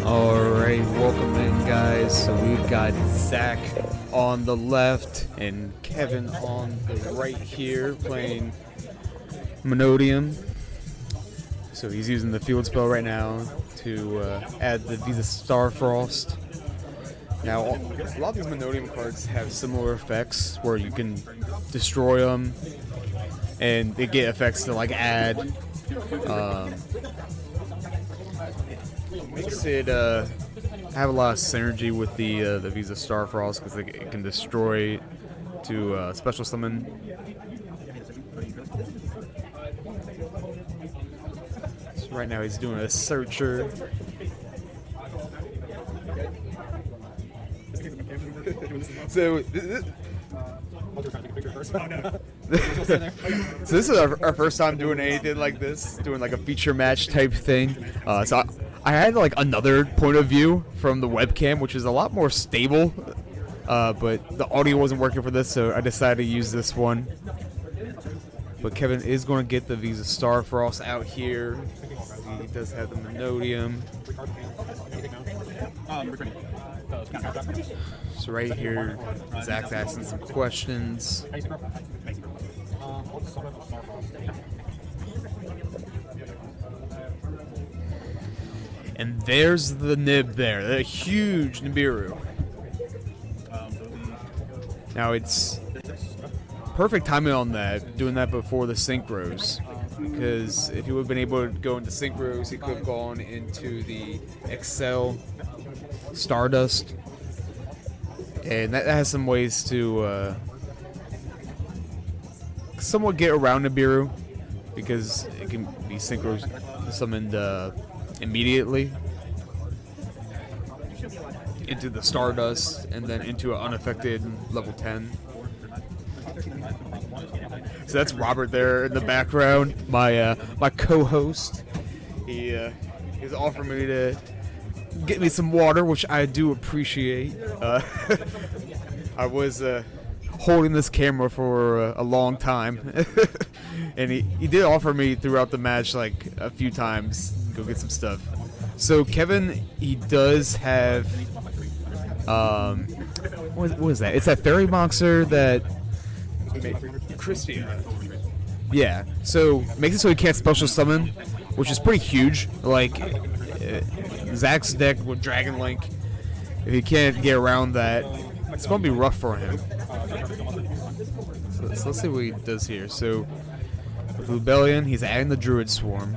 Alright, welcome in, guys. So we've got Zach on the left and Kevin on the right here playing Mannadium. So he's using the field spell right now to add the Visa Starfrost. Now, a lot of these Mannadium cards have similar effects where you can destroy them and they get effects to like add. Makes it have a lot of synergy with the Visa Starfrost because it can destroy to special summon. So right now he's doing a searcher. So this is our first time doing anything like this, doing like a feature match type thing. So I had like another point of view from the webcam, which is a lot more stable, but the audio wasn't working for this, so I decided to use this one. But Kevin is going to get the Visa Starfrost out here. He does have the Mannadium. So right here, Zach's asking some questions. And there's the nib there, the huge Nibiru. Now it's perfect timing on that, doing that before the synchros. Because if he would have been able to go into synchros, he could have gone into the Excel Stardust. And that has some ways to somewhat get around Nibiru, because it can be synchros summoned immediately into the Stardust and then into an unaffected level 10. So that's Robert there in the background, my co-host. He's offering me to get me some water, which I do appreciate. I was holding this camera for a long time, and he did offer me throughout the match like a few times, go get some stuff. So Kevin, he does have what is that? It's that fairy monster that Christia. Yeah, so makes it so he can't special summon, which is pretty huge. Like Zach's deck with Dragon Link, if he can't get around that, it's gonna be rough for him. So let's see what he does here. So with Rebellion, he's adding the Druid Swarm,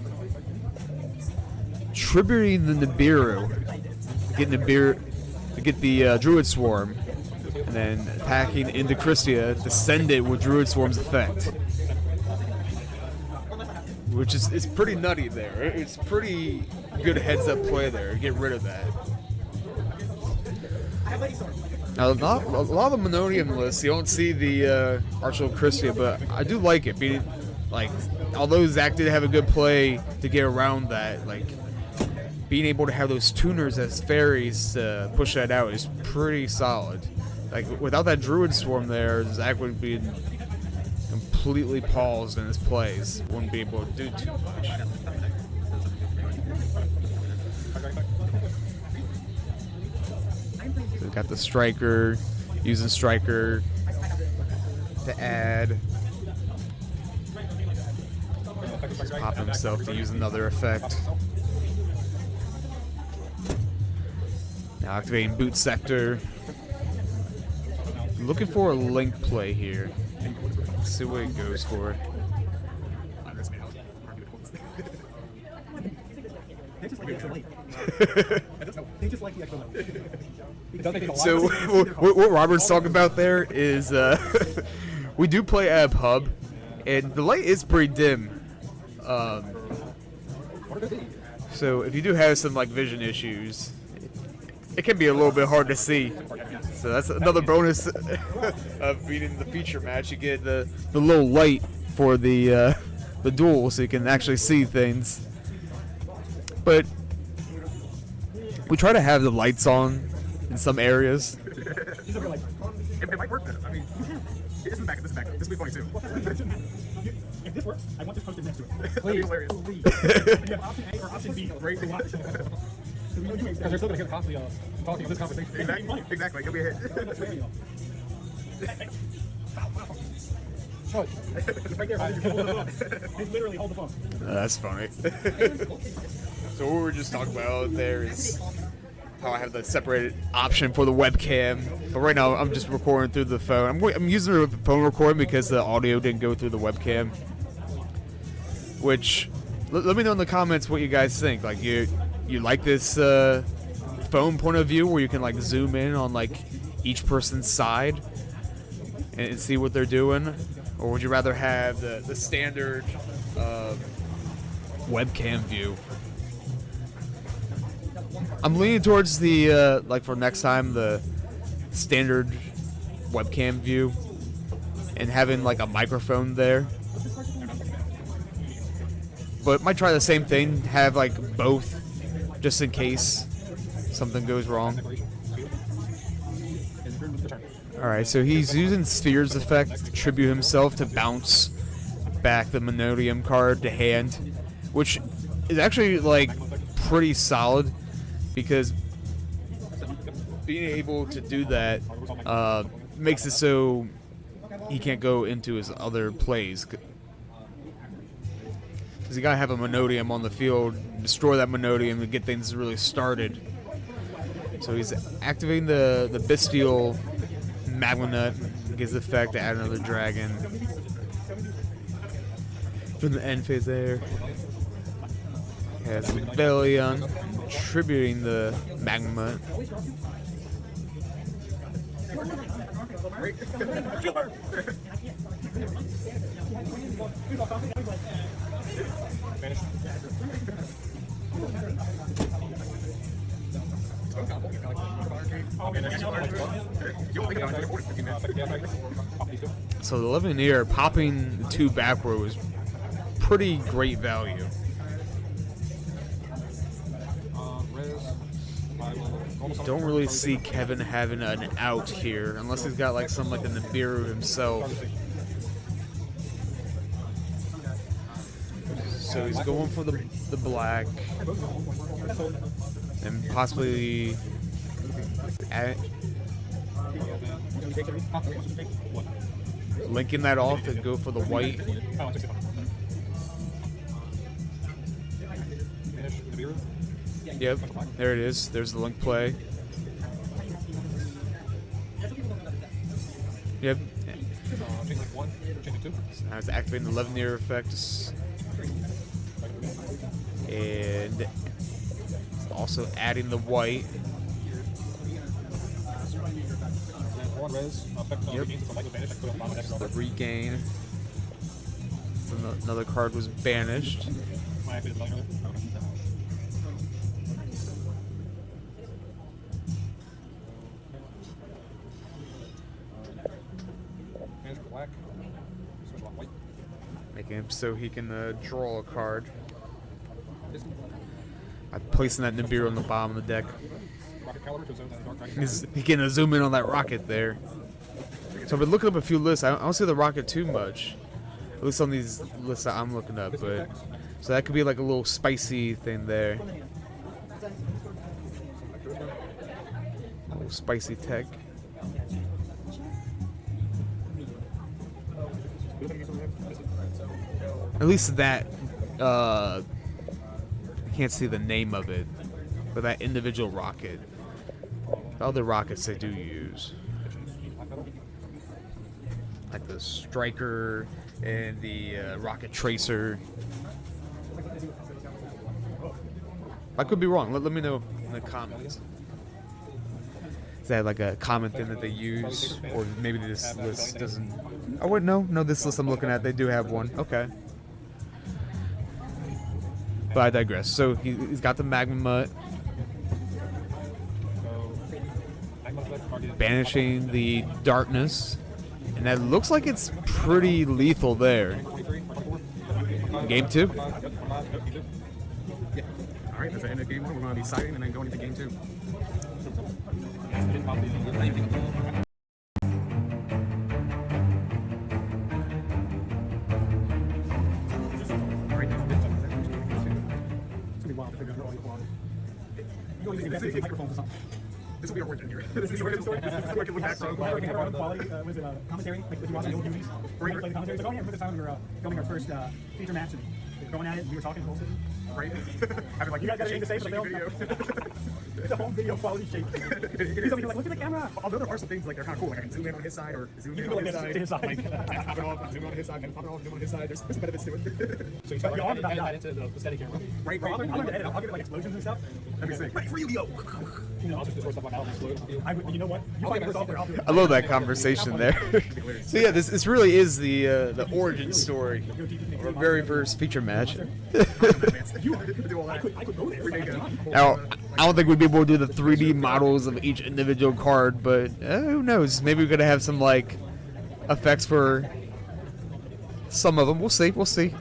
tributing the Nibiru, to get the Druid Swarm, and then attacking into Christia to send it with Druid Swarm's effect. Which is pretty nutty there. It's pretty good heads up play there. Get rid of that. Now, a lot of the Mannadium lists, you don't see the Archel Christia, but I do like it. Being like, although Zach did have a good play to get around that, like being able to have those tuners as fairies push that out is pretty solid. Like without that Druid Swarm there, Zach would be completely paused in his plays. Wouldn't be able to do too much. So we got the Striker, using Striker to add. Just pop himself to use another effect. Now activating Boot Sector. Looking for a Link play here. Let's see what it goes for. So what Robert's talking about there is we do play at a pub, and the light is pretty dim. So if you do have some like vision issues, it can be a little bit hard to see. So that's another bonus of being in the feature match. You get the little light for the duel, so you can actually see things. But we try to have the lights on in some areas. It might work then. I mean, this is back. This will be funny too. If this works, I want this posted next to it. Please. Hilarious. Please. You have option A or option B. Great to watch. Because you're still going to hear constantly talking in this conversation. Exactly. It'll be a hit. Show it. It's right there. He's literally hold the phone. That's funny. So what we were just talking about there is how I have the separated option for the webcam. But right now I'm just recording through the phone. I'm using the phone recording because the audio didn't go through the webcam. Which, let me know in the comments what you guys think. Like, you like this phone point of view where you can like zoom in on like each person's side and see what they're doing? Or would you rather have the standard webcam view? I'm leaning towards the, like for next time, the standard webcam view and having like a microphone there. But might try the same thing, have like both, just in case something goes wrong. Alright, so he's using Sphere's effect to tribute himself to bounce back the Mannadium card to hand, which is actually like pretty solid because being able to do that makes it so he can't go into his other plays. Because you gotta have a Mannadium on the field, destroy that Mannadium to get things really started. So he's activating the Bestial Magma Nut, gives the effect to add another dragon. From the end phase there. Has Rebellion, tributing the Magma. So the Levineer popping the 2 backward was pretty great value. Don't really see Kevin having an out here unless he's got like some like a Nibiru himself. So he's going for the black and possibly linking that off and go for the white. Yep, there it is. There's the link play. Yep. So now it's activating the Levineer effects. And it's also adding the white. Yep. The regain. So another card was banished. Making him so he can draw a card. I'm placing that Nibiru on the bottom of the deck. He can zoom in on that rocket there. So I've been looking up a few lists. I don't see the rocket too much. At least on these lists that I'm looking up. But so that could be like a little spicy thing there. A little spicy tech. At least that, I can't see the name of it, but that individual rocket. The other rockets they do use. Like the Striker and the Rocket Tracer. I could be wrong. Let me know in the comments. Is that like a common thing that they use? Or maybe this list doesn't... Oh wait, no, this list I'm looking at, they do have one. Okay. But I digress. So he's got the Magma Mutt. Banishing the Darkness. And that looks like it's pretty lethal there. Game 2? Alright, that's the end of game 1. We're going to be sighting and then going into game 2. You don't even invest in microphones or something. This will be our origin here. This is the origin story. This is where I can look back from. We can have quality, was it commentary? Like you watch the old movies? Where you play the commentary? Like, oh yeah, remember the time we were filming our first feature match and we were going at it and we were talking the whole thing? Right? I mean, like, You guys got anything to say for the video? The home video quality shake. You're like, look at the camera. Although there are some things like they're kind of cool, like I can zoom in on his side or zoom in can go on his like side. to his side. Like, and pop it off, zoom in on his side, and pop it off, zoom on his side. There's some benefits to it. So you got that into the steady camera. Right. I'll learn to edit. I'll give it like explosions and stuff. Let me see. Ready for Yu-Gi-Oh! You know, I'll just destroy stuff like that. You know what? You find yourself there. I'll do it. I love that conversation there. So yeah, this really is the origin story of our very first feature match. I could go there. Now, I don't think we'd be able to do the 3D models of each individual card, but who knows? Maybe we're gonna have some like effects for some of them. We'll see. We'll see.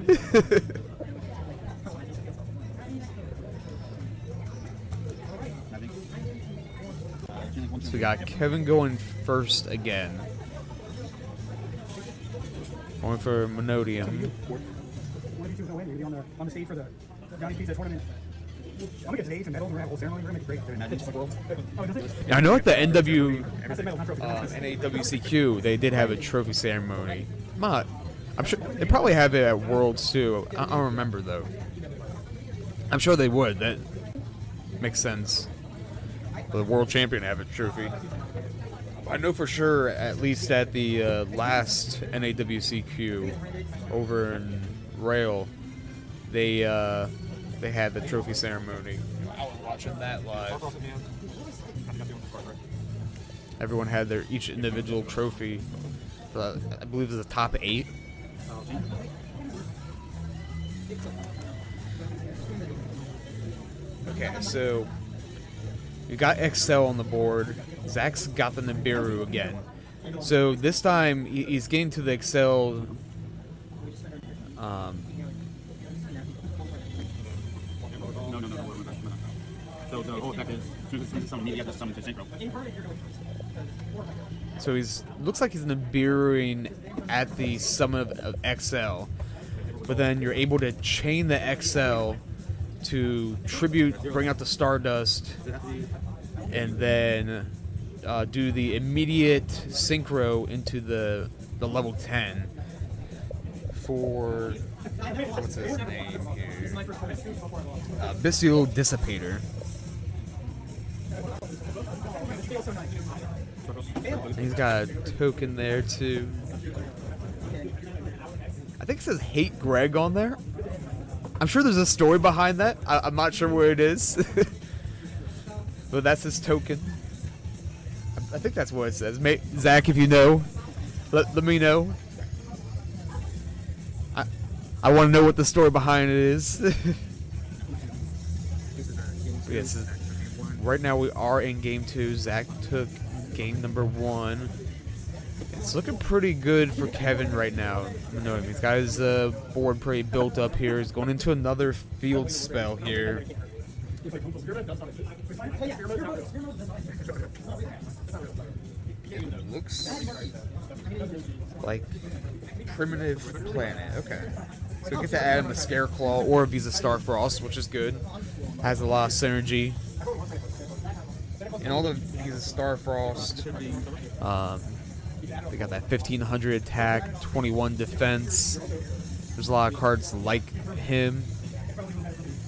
So we got Kevin going first again. Going for Mannadium. One of you two go in. You're gonna be on the stage for the Johnny Pizza tournament. I'm gonna get today's and medals and we're gonna have a whole ceremony. We're gonna make it great. Oh, does it? Yeah, I know at the NW I said medal, not trophy. NAWCQ they did have a trophy ceremony. I'm sure they probably have it at Worlds too. I don't remember though. I'm sure they would. That makes sense. For the world champion to have a trophy. I know for sure, at least at the last NAWCQ over in Rail, they had the trophy ceremony. I was watching that live. Everyone had their each individual trophy. I believe it was the top 8. Okay, so you got XL on the board. Zach's got the Nibiru again. So this time he's getting to the XL. So the whole effect is, as soon as someone needs, you have to summon to synchro. So looks like he's Nibiruing at the summon of XL, but then you're able to chain the XL to tribute, bring out the Stardust, and then do the immediate synchro into the level 10 for what's his name here? Bestial Dissipator. He's got a token there too. I think it says "Hate Greg" on there. I'm sure there's a story behind that. I'm not sure where it is, but that's his token. I think that's what it says. Zach, if you know, let me know. I want to know what the story behind it is. Yes, right now we are in game 2. Zach took game number 1. It's looking pretty good for Kevin right now. He's got his board pretty built up here. He's going into another field spell here. It looks like primitive planet. Okay. So we get to add in the Scareclaw or Visa Starfrost, which is good. Has a lot of synergy. And all the Visa Starfrost, they got that 1500 attack, 21 defense. There's a lot of cards like him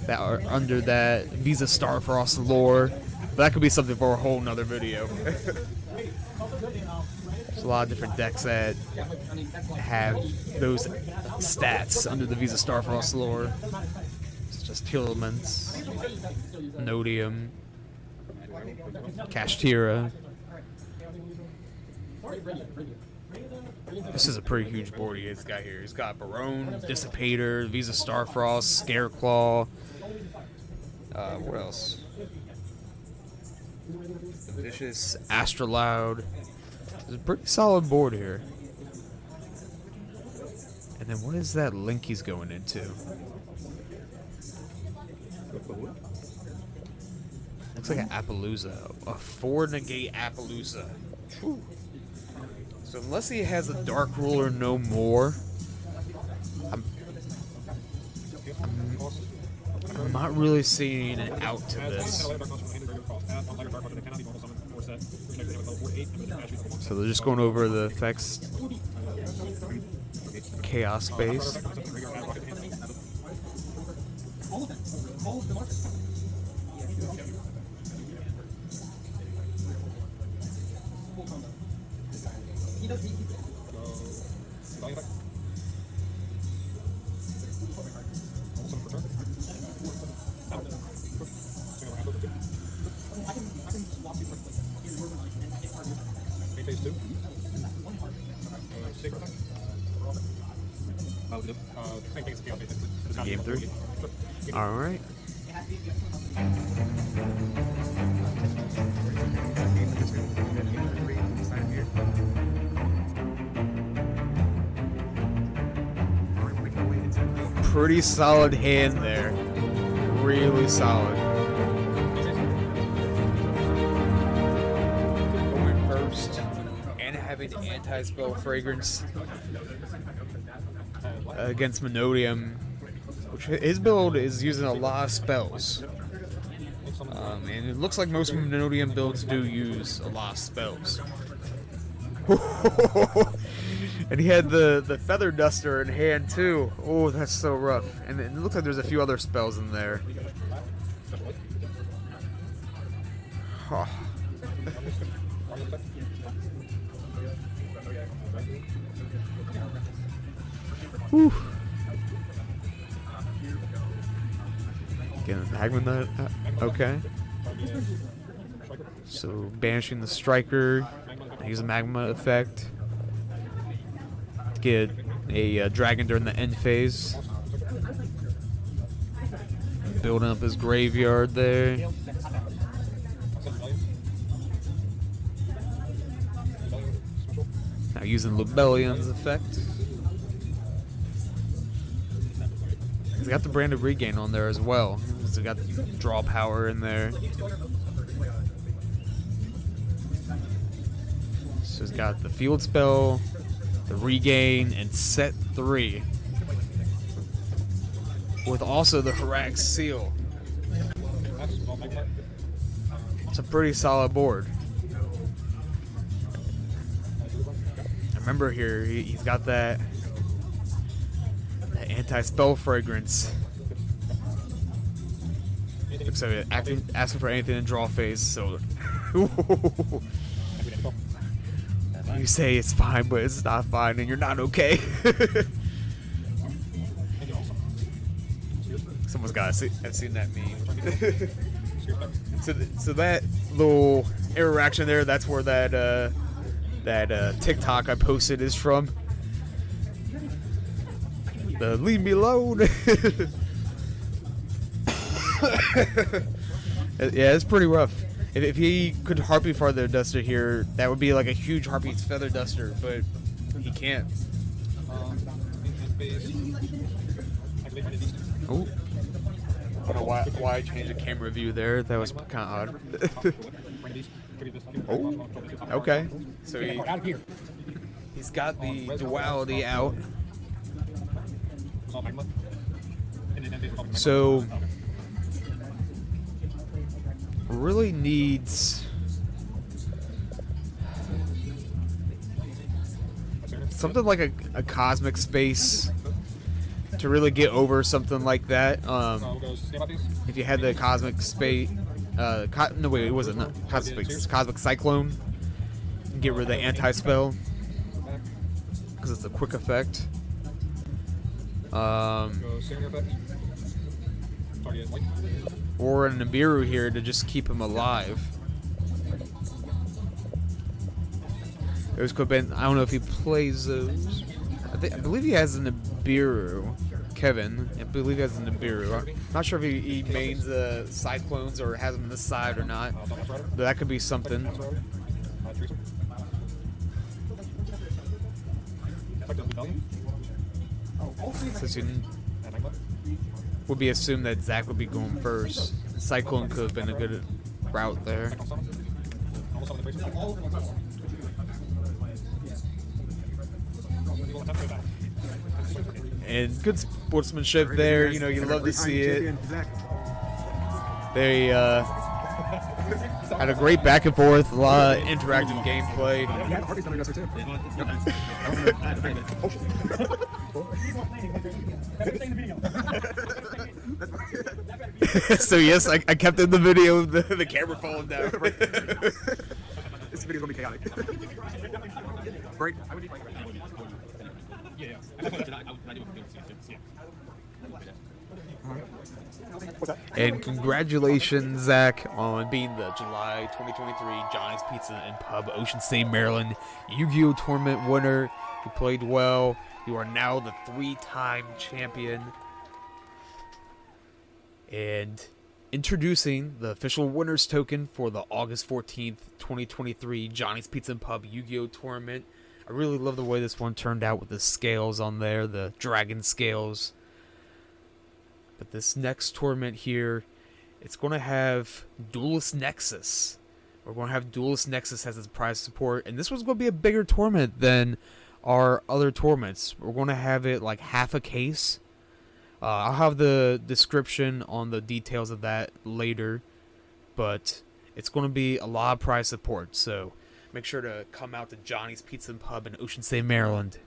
that are under that Visa Starfrost lore. But that could be something for a whole nother video. There's a lot of different decks that have those stats under the Visa Starfrost lore. It's just Telements, Mannadium, Kashtira. This is a pretty huge board he's got here. He's got Barone, Dissipator, Visa Starfrost, Scareclaw. What else? Vicious, Astroloud. It's a pretty solid board here. And then what is that link he's going into? Looks like an Appaloosa. A 4-negate Appaloosa. Whew. So unless he has a Dark Ruler no more, I'm I'm not really seeing an out to this. So they're just going over the effects. Chaos space. Phase 2. Same thing as the basically. Game 3. All right. Pretty solid hand there. Really solid. Going first and having anti-spell fragrance against Mannadium, which his build is using a lot of spells. And it looks like most Mannadium builds do use a lot of spells. And he had the feather duster in hand too. Oh, that's so rough. And it looks like there's a few other spells in there. Oh. Whew. Getting Magma Nut. Okay. So banishing the striker. Use a magma effect. Get a dragon during the end phase. Building up his graveyard there. Now using Libellion's effect. He's got the Branded Regain on there as well. He's got the draw power in there. So he's got the field spell, the regain, and set 3. With also the Harak's seal. It's a pretty solid board. Remember here, he's got that anti-spell fragrance. So asking for anything in draw phase, so you say it's fine, but it's not fine, and you're not okay. Someone's got to have seen that meme. So that little interaction there, that's where that TikTok I posted is from. The leave me alone. Yeah, it's pretty rough. If he could Harpy Feather Duster here, that would be like a huge Harpy Feather Duster, but he can't. Oh. I don't know why I changed the camera view there. That was kind of odd. Oh, okay. So he's got the duality out. So really needs something like a cosmic space to really get over something like that. If you had the cosmic space, no wait, it wasn't cosmic space. It's cosmic cyclone. Get rid of the anti-spell because it's a quick effect. Or a Nibiru here to just keep him alive. Those could have been, I don't know if he plays those. I believe he has a Nibiru. Kevin, I believe he has a Nibiru. I'm not sure if he mains the Cyclones or has them on the side or not. But that could be something. Since you would be assumed that Zach would be going first. Cyclone could have been a good route there. And good sportsmanship there. You know, you love to see it. They had a great back and forth, a lot of interactive gameplay. You had the heartbeat stomach dresser too. Everything in the video. So yes, I kept in the video the camera falling down. This video's gonna be chaotic. Break. And congratulations, Zach, on being the July 2023 Johnny's Pizza and Pub Ocean State, Maryland Yu-Gi-Oh! Tournament winner. You played well. You are now the 3-time champion. And introducing the official winner's token for the August 14th, 2023 Johnny's Pizza and Pub Yu-Gi-Oh! Tournament. I really love the way this one turned out with the scales on there, the dragon scales. But this next tournament here, it's going to have Duelist Nexus. We're going to have Duelist Nexus as its prize support. And this one's going to be a bigger tournament than our other tournaments. We're going to have it like half a case. I'll have the description on the details of that later. But it's going to be a lot of prize support. So make sure to come out to Johnny's Pizza and Pub in Ocean State, Maryland.